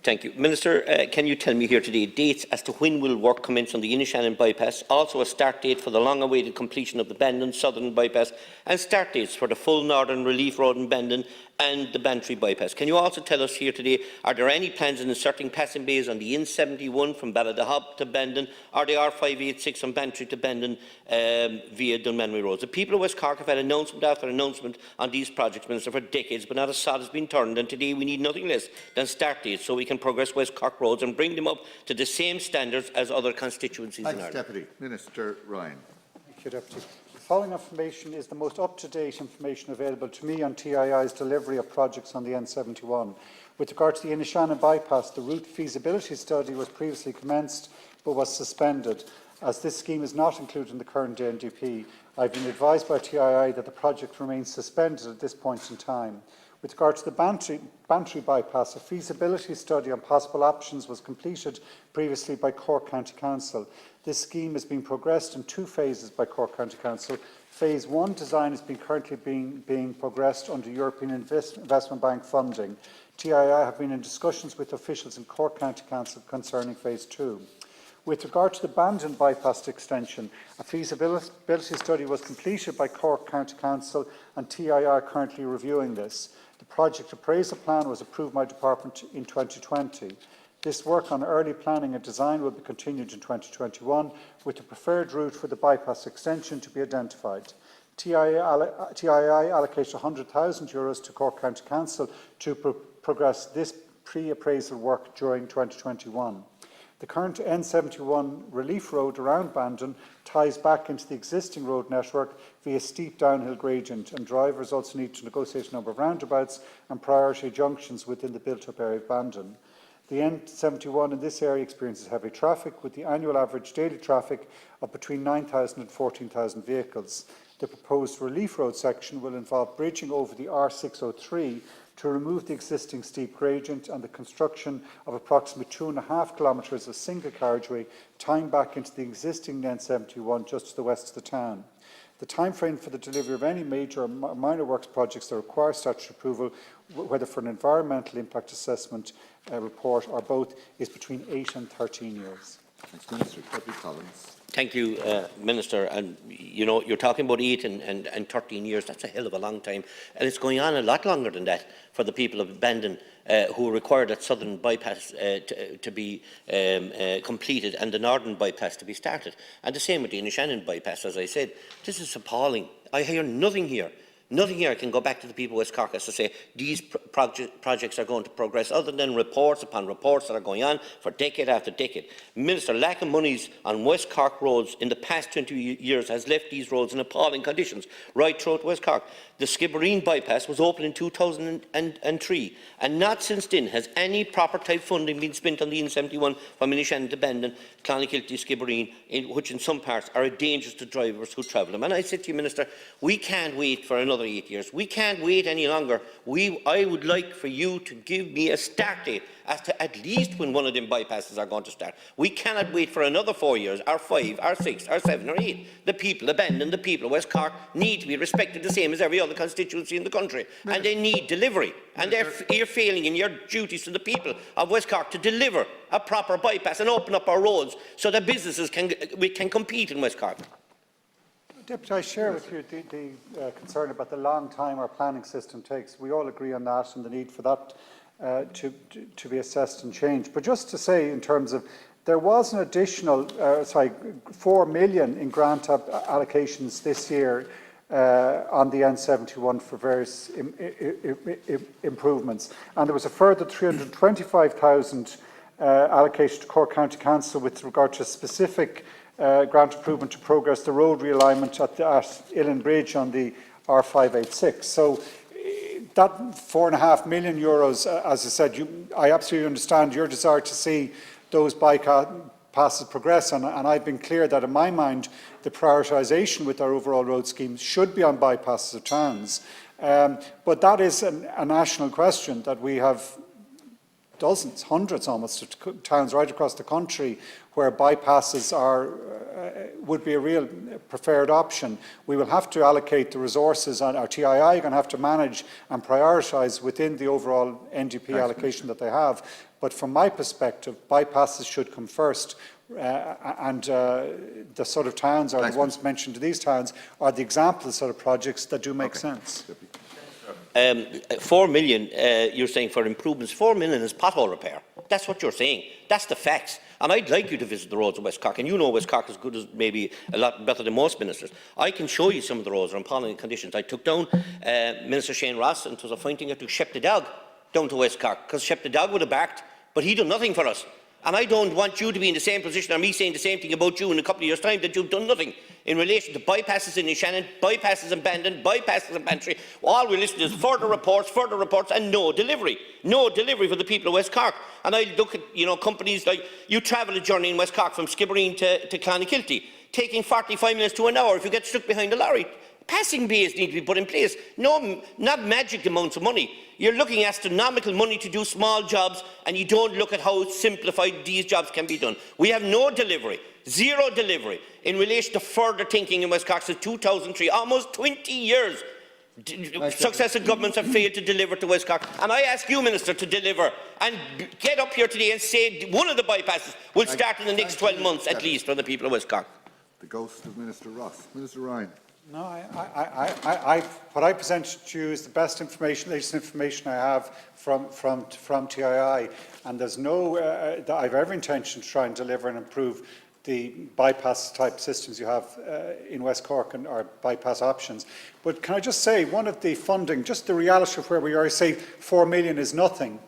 Thank you. Minister, can you tell me here today dates as to when will work commence on the Inishannon bypass, also a start date for the long-awaited completion of the Bandon Southern bypass, and start dates for the full Northern Relief Road in Bandon and the Bantry bypass? Can you also tell us here today, are there any plans in inserting passing bays on the N71 from Ballydehob to Bandon, or the R586 from Bantry to Bandon via Dunmanway Roads? The people of West Cork have had announcement after announcement on these projects, Minister, for decades, but not a sod has been turned, and today we need nothing less than start dates so we can progress West Cork roads and bring them up to the same standards as other constituencies in Ireland. Deputy. Minister Ryan. Thank you, Deputy. The following information is the most up-to-date information available to me on TII's delivery of projects on the N71. With regard to the Inishannon bypass, the route feasibility study was previously commenced but was suspended. As this scheme is not included in the current NDP, I have been advised by TII that the project remains suspended at this point in time. With regard to the Bantry bypass, a feasibility study on possible options was completed previously by Cork County Council. This scheme has been progressed in 2 phases by Cork County Council. Phase 1 design is currently being progressed under European Investment Bank funding. TII have been in discussions with officials in Cork County Council concerning Phase 2. With regard to the Bandon bypass extension, a feasibility study was completed by Cork County Council and TII are currently reviewing this. The project appraisal plan was approved by the Department in 2020. This work on early planning and design will be continued in 2021, with the preferred route for the bypass extension to be identified. TII allocated €100,000 to Cork County Council to progress this pre-appraisal work during 2021. The current N71 relief road around Bandon ties back into the existing road network via steep downhill gradient, and drivers also need to negotiate a number of roundabouts and priority junctions within the built-up area of Bandon. The N71 in this area experiences heavy traffic, with the annual average daily traffic of between 9,000 and 14,000 vehicles. The proposed relief road section will involve bridging over the R603 to remove the existing steep gradient and the construction of approximately 2.5 kilometres of single carriageway tying back into the existing N71 just to the west of the town. The timeframe for the delivery of any major or minor works projects that require statutory approval, whether for an environmental impact assessment report or both, is between 8 and 13 years. Thanks, Minister. Deputy Collins. Thank you, Minister. And you know, you're talking about 8 and 13 years. That's a hell of a long time, and it's going on a lot longer than that for the people of Bandon who require that southern bypass to be completed and the northern bypass to be started. And the same with the Inishannon bypass. As I said, this is appalling. I hear nothing here. Nothing here can go back to the people of West Cork to say these projects are going to progress, other than reports upon reports that are going on for decade after decade. Minister, lack of monies on West Cork roads in the past 20 years has left these roads in appalling conditions right throughout West Cork. The Skibbereen bypass was opened in 2003, and not since then has any proper type funding been spent on the N71 from Inishannon to Bandon, Clonakilty, Skibbereen, which in some parts are a danger to drivers who travel them. And I said to you, Minister, we can't wait for another 8 years. We can't wait any longer. I would like for you to give me a start date as to at least when one of them bypasses are going to start. We cannot wait for another 4 years, or 5, or 6, or 7, or 8. The people of Bandon, the people of West Cork need to be respected the same as every other constituency in the country, and they need delivery. And you're failing in your duties to the people of West Cork to deliver a proper bypass and open up our roads so that businesses can compete in West Cork. Deputy, I share with you the concern about the long time our planning system takes. We all agree on that and the need for that to be assessed and changed. But just to say, in terms of, there was an additional 4 million in grant allocations this year on the N71 for various improvements, and there was a further 325,000 allocated to Cork County Council with regard to specific grant improvement to progress the road realignment at Illan Bridge on the R586. So that €4.5 million, as I said, I absolutely understand your desire to see those bypasses progress, and I've been clear that in my mind the prioritisation with our overall road scheme should be on bypasses of towns. But that is a national question that we have dozens, hundreds almost of towns right across the country where bypasses would be a real preferred option. We will have to allocate the resources, and our TII are going to have to manage and prioritise within the overall NDP allocation that they have. But from my perspective, bypasses should come first. The sort of towns, or the ones mentioned to these towns, are the examples of sort of projects that do make sense. 4 million, you're saying, for improvements. 4 million is pothole repair. That's what you're saying. That's the facts. And I'd like you to visit the roads of West Cork, and you know West Cork as good as maybe a lot better than most ministers. I can show you some of the roads are in appalling conditions. I took down Minister Shane Ross, and it was a fine thing, I took Shep the dog down to West Cork, because Shep the dog would have barked, but he done nothing for us. And I don't want you to be in the same position, or me saying the same thing about you in a couple of years' time, that you've done nothing in relation to bypasses in Shannon, bypasses in Bandon, bypasses in Bantry. All we listen to is further reports, and no delivery. No delivery for the people of West Cork. And I look at, companies like, you travel a journey in West Cork from Skibbereen to Clonakilty, taking 45 minutes to an hour if you get stuck behind a lorry. Passing bays need to be put in place. No, not magic amounts of money. You're looking at astronomical money to do small jobs, and you don't look at how simplified these jobs can be done. We have no delivery, zero delivery, in relation to further thinking in West Cork since 2003, almost 20 years. Successive governments have failed to deliver to West Cork. And I ask you, Minister, to deliver and get up here today and say one of the bypasses will start in the next 12 months at least for the people of West Cork. The ghost of Minister Ross. Minister Ryan. No, what I presented to you is the best information, latest information I have from TII, and there's no, I have every intention to try and deliver and improve the bypass type systems you have in West Cork, and our bypass options. But can I just say, one of the funding, just the reality of where we are, I say 4 million is nothing.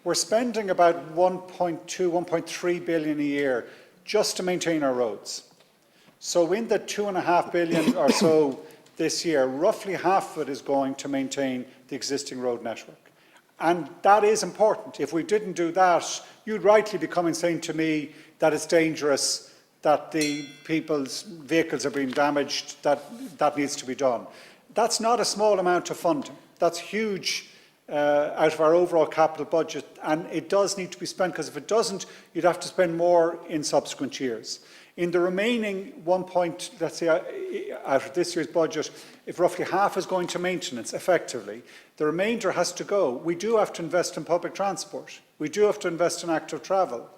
We're spending about 1.2, 1.3 billion a year just to maintain our roads. So in the 2.5 billion or so this year, roughly half of it is going to maintain the existing road network. And that is important. If we didn't do that, you'd rightly be coming saying to me that it's dangerous, that the people's vehicles are being damaged, that needs to be done. That's not a small amount of funding. That's huge out of our overall capital budget, and it does need to be spent, because if it doesn't, you'd have to spend more in subsequent years. In the remaining let's say, out of this year's budget, if roughly half is going to maintenance, effectively, the remainder has to go. We do have to invest in public transport. We do have to invest in active travel.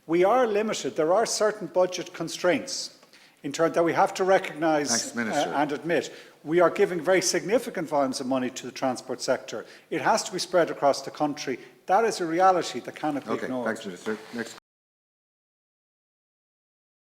We are limited. There are certain budget constraints in terms that we have to recognise and admit. We are giving very significant volumes of money to the transport sector. It has to be spread across the country. That is a reality that cannot be ignored. Thanks, Minister. Next